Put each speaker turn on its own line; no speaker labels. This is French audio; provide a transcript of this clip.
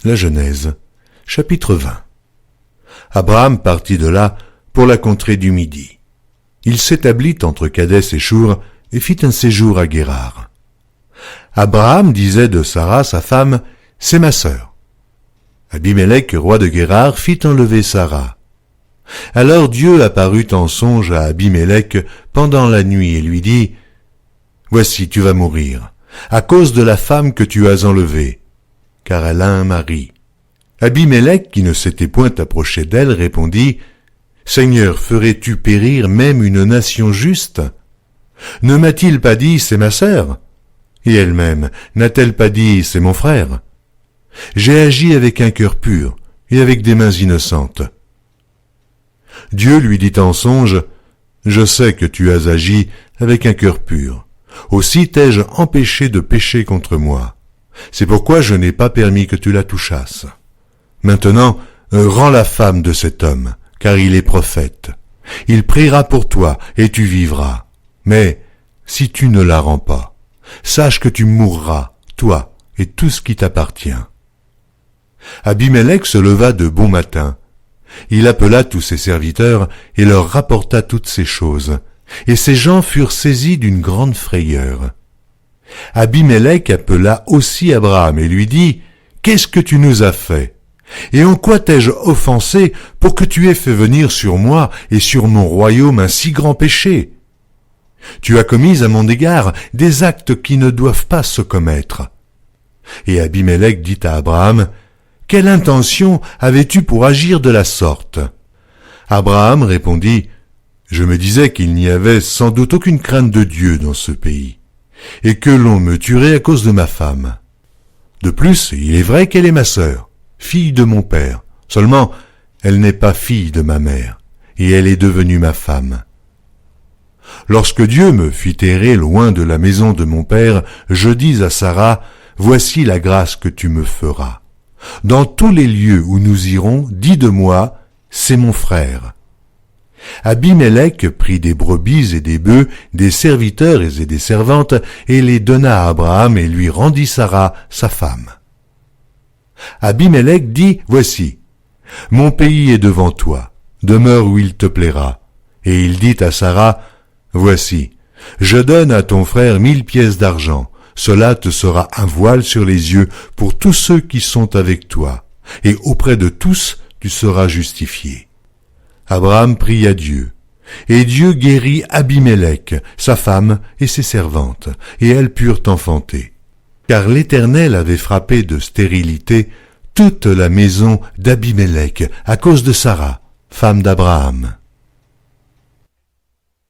La Genèse, chapitre 20. Abraham partit de là pour la contrée du Midi. Il s'établit entre Kadès et Shur et fit un séjour à Guérar. Abraham disait de Sarah, sa femme, « C'est ma sœur. » Abimélec, roi de Guérar, fit enlever Sarah. Alors Dieu apparut en songe à Abimélec pendant la nuit et lui dit, « Voici, tu vas mourir, à cause de la femme que tu as enlevée, car elle a un mari. » Abimélec, qui ne s'était point approché d'elle, répondit, « Seigneur, ferais-tu périr même une nation juste? Ne m'a-t-il pas dit, c'est ma sœur? Et elle-même, n'a-t-elle pas dit, c'est mon frère? J'ai agi avec un cœur pur et avec des mains innocentes. » Dieu lui dit en songe, « Je sais que tu as agi avec un cœur pur. Aussi t'ai-je empêché de pécher contre moi. C'est pourquoi je n'ai pas permis que tu la touchasses. Maintenant, rends la femme de cet homme, car il est prophète. Il priera pour toi, et tu vivras. Mais, si tu ne la rends pas, sache que tu mourras, toi et tout ce qui t'appartient. » Abimélec se leva de bon matin. Il appela tous ses serviteurs et leur rapporta toutes ces choses. Et ces gens furent saisis d'une grande frayeur. Abimélec appela aussi Abraham et lui dit, « Qu'est-ce que tu nous as fait? Et en quoi t'ai-je offensé pour que tu aies fait venir sur moi et sur mon royaume un si grand péché? Tu as commis à mon égard des actes qui ne doivent pas se commettre. » Et Abimélec dit à Abraham, « Quelle intention avais-tu pour agir de la sorte? » Abraham répondit, « Je me disais qu'il n'y avait sans doute aucune crainte de Dieu dans ce pays, et que l'on me tuerait à cause de ma femme. De plus, il est vrai qu'elle est ma sœur, fille de mon père, seulement elle n'est pas fille de ma mère, et elle est devenue ma femme. Lorsque Dieu me fit errer loin de la maison de mon père, je dis à Sarah, « Voici la grâce que tu me feras. Dans tous les lieux où nous irons, dis de moi, c'est mon frère. » Abimélec prit des brebis et des bœufs, des serviteurs et des servantes, et les donna à Abraham et lui rendit Sarah, sa femme. Abimélec dit, « Voici, mon pays est devant toi, demeure où il te plaira. » Et il dit à Sarah, « Voici, je donne à ton frère 1000 pièces d'argent. Cela te sera un voile sur les yeux pour tous ceux qui sont avec toi, et auprès de tous tu seras justifié. » Abraham pria Dieu, et Dieu guérit Abimélec, sa femme et ses servantes, et elles purent enfanter. Car l'Éternel avait frappé de stérilité toute la maison d'Abimélec à cause de Sarah, femme d'Abraham.